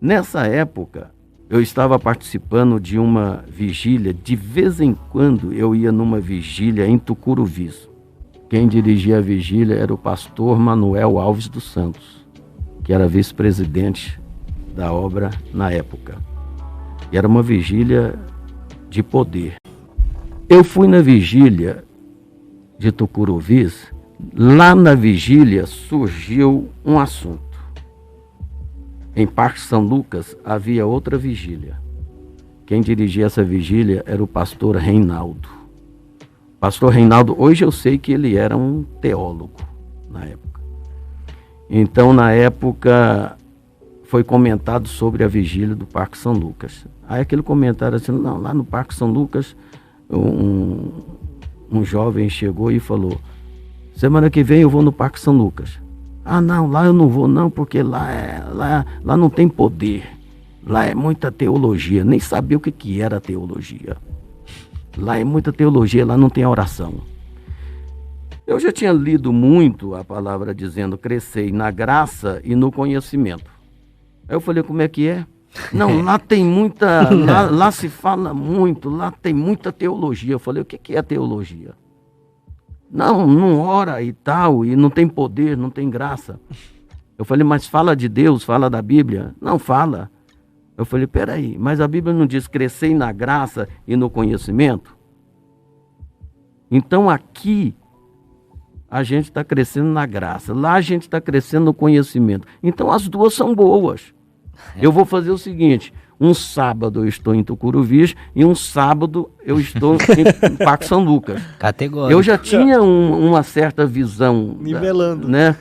Nessa época, eu estava participando de uma vigília. De vez em quando eu ia numa vigília em Tucuruvis. Quem dirigia a vigília era o pastor Manuel Alves dos Santos, que era vice-presidente da obra na época. E era uma vigília de poder. Eu fui na vigília de Tucuruvis. Lá na vigília surgiu um assunto. Em Parque São Lucas havia outra vigília. Quem dirigia essa vigília era o pastor Reinaldo. Pastor Reinaldo, hoje eu sei que ele era um teólogo na época. Então, na época, foi comentado sobre a vigília do Parque São Lucas. Aí aquele comentário assim, não, lá no Parque São Lucas, um jovem chegou e falou: semana que vem eu vou no Parque São Lucas. Ah, não, lá eu não vou não, porque lá não tem poder. Lá é muita teologia. Nem sabia o que era teologia. Lá é muita teologia, lá não tem oração. Eu já tinha lido muito a palavra dizendo: crescei na graça e no conhecimento. Aí eu falei: como é que é? Não, lá tem muita, lá se fala muito, lá tem muita teologia. Eu falei: o que é teologia? Não ora e tal, e não tem poder, não tem graça. Eu falei: mas fala de Deus, fala da Bíblia. Não fala. Eu falei: peraí, mas a Bíblia não diz crescer na graça e no conhecimento? Então aqui a gente está crescendo na graça, lá a gente está crescendo no conhecimento. Então as duas são boas. Eu vou fazer o seguinte: um sábado eu estou em Tucuruvis e um sábado eu estou em Parque São Lucas. Categórico. Eu já tinha uma certa visão. Nivelando. Né?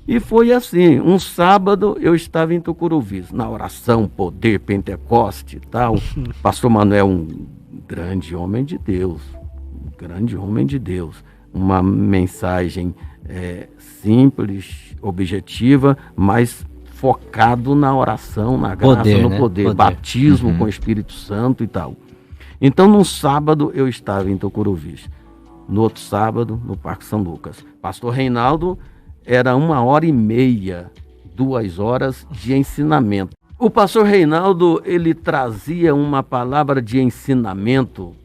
E foi assim, um sábado eu estava em Tucuruvis, na oração, poder, Pentecoste e tal. Pastor Manuel, um grande homem de Deus, uma mensagem simples, objetiva, mas focado na oração, na graça, poder, no né? poder, batismo com o Espírito Santo e tal. Então, num sábado eu estava em Tucuruvis, no outro sábado no Parque São Lucas. Pastor Reinaldo era 1h30, 2 horas de ensinamento. O pastor Reinaldo, ele trazia uma palavra de ensinamento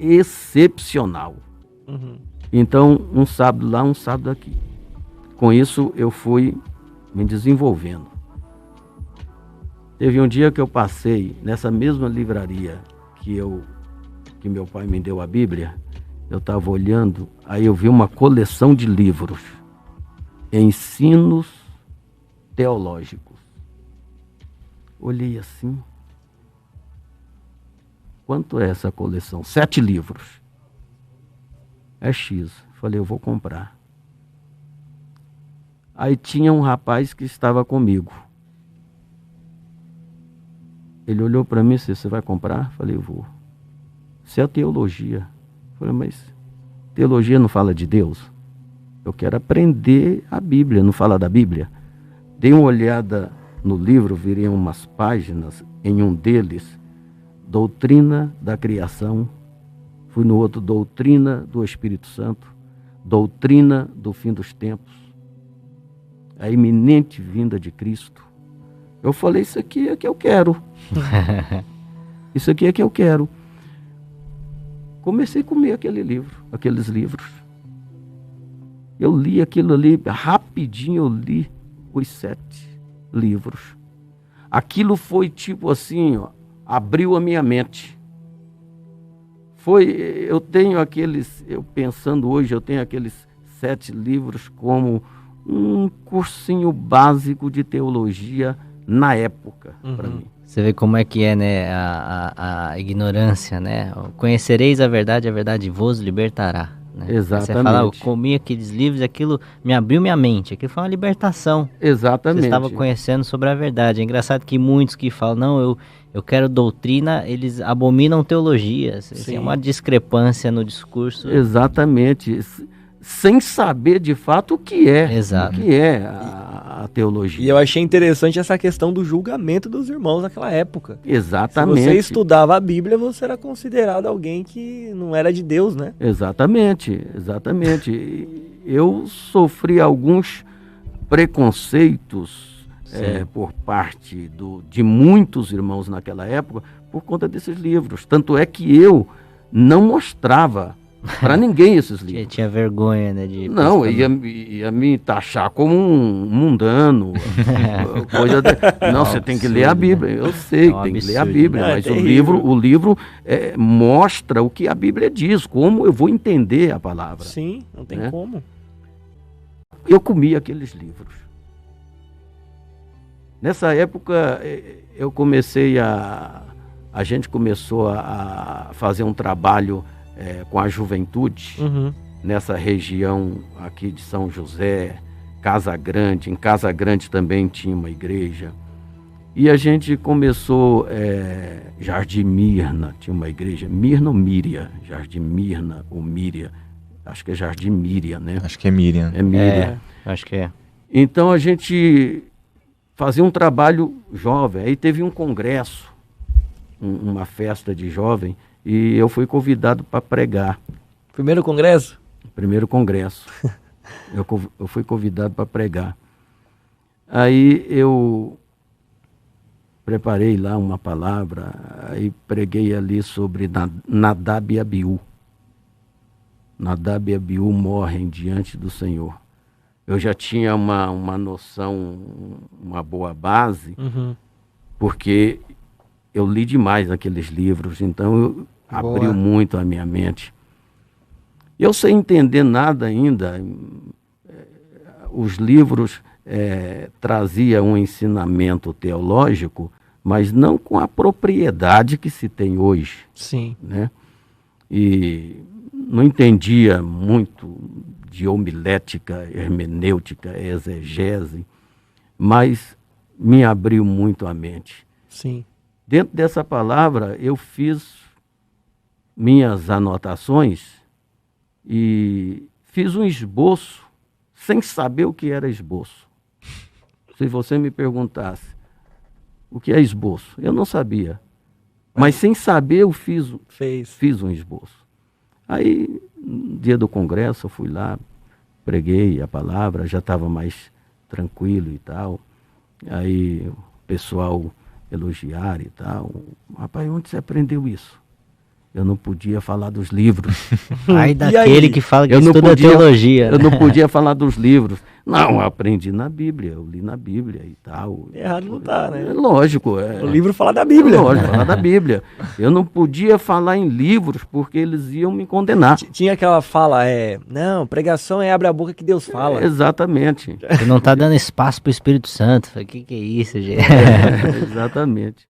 excepcional. Então, um sábado lá, um sábado aqui. Com isso, eu fui me desenvolvendo. Teve um dia que eu passei nessa mesma livraria que meu pai me deu a Bíblia. Eu estava olhando, aí eu vi uma coleção de livros, ensinos teológicos. Olhei assim: quanto é essa coleção? 7 livros. É X. Falei: eu vou comprar. Aí tinha um rapaz que estava comigo. Ele olhou para mim e disse: você vai comprar? Falei: eu vou. Isso é teologia. Falei: mas teologia não fala de Deus? Eu quero aprender a Bíblia, não fala da Bíblia? Dei uma olhada no livro, virei umas páginas, em um deles, doutrina da criação. Fui no outro, doutrina do Espírito Santo, doutrina do fim dos tempos, a iminente vinda de Cristo. Eu falei: isso aqui é que eu quero. Isso aqui é que eu quero. Comecei a comer aqueles livros. Eu li aquilo ali, rapidinho eu li os 7 livros. Aquilo foi tipo assim, ó, abriu a minha mente. Eu pensando hoje, eu tenho aqueles 7 livros como um cursinho básico de teologia na época, para mim. Você vê como é que é, né, a ignorância, né? Conhecereis a verdade vos libertará. Né? Exatamente. Você fala: eu comi aqueles livros, aquilo me abriu minha mente, aquilo foi uma libertação. Exatamente. Você estava conhecendo sobre a verdade. É engraçado que muitos que falam: não, eu quero doutrina, eles abominam teologia. Tem uma discrepância no discurso. Exatamente. Sem saber de fato o que é. Exato. O que é a teologia. E eu achei interessante essa questão do julgamento dos irmãos naquela época. Exatamente. Se você estudava a Bíblia, você era considerado alguém que não era de Deus, né? Exatamente. Eu sofri alguns preconceitos por parte de muitos irmãos naquela época, por conta desses livros. Tanto é que eu não mostrava para ninguém esses livros. Tinha vergonha, né? Não, ia me taxar como um mundano. Não, você tem que ler a Bíblia. Eu sei que tem que ler a Bíblia, mas o livro mostra o que a Bíblia diz, como eu vou entender a palavra. Sim, não tem como. Eu comia aqueles livros. Nessa época, eu comecei a gente começou a fazer um trabalho com a juventude, nessa região aqui de São José, Casa Grande. Em Casa Grande também tinha uma igreja. E a gente começou, Jardim Mirna, tinha uma igreja, Mirna ou Míria? Jardim Mirna ou Míria? Acho que é Jardim Míria, né? Acho que é Míria. É Míria. Acho que é. Então a gente fazia um trabalho jovem. Aí teve um congresso, uma festa de jovem, e eu fui convidado para pregar. Primeiro congresso? Primeiro congresso. Eu fui convidado para pregar. Aí eu preparei lá uma palavra, aí preguei ali sobre Nadab e Abiú. Nadab e Abiú morrem diante do Senhor. Eu já tinha uma noção, uma boa base, porque eu li demais aqueles livros, então abriu muito a minha mente. Eu sem entender nada ainda, os livros traziam um ensinamento teológico, mas não com a propriedade que se tem hoje. Sim. Né? E não entendia muito de homilética, hermenêutica, exegese, mas me abriu muito a mente. Sim. Dentro dessa palavra, eu fiz minhas anotações e fiz um esboço sem saber o que era esboço. Se você me perguntasse o que é esboço, eu não sabia. Mas sem saber, eu fiz um esboço. Aí, no dia do congresso, eu fui lá, preguei a palavra, já estava mais tranquilo e tal. Aí o pessoal elogiaram e tal. Rapaz, onde você aprendeu isso? Eu não podia falar dos livros. Ai daquele que fala que estuda teologia. Eu não podia falar dos livros. Não, eu aprendi na Bíblia, eu li na Bíblia e tal. Errado não tá, né? Lógico. O livro fala da Bíblia. Lógico, fala da Bíblia. Eu não podia falar em livros porque eles iam me condenar. Tinha aquela fala, não, pregação abre a boca que Deus fala. Exatamente. Você não tá dando espaço pro Espírito Santo. O que é isso, gente? Exatamente.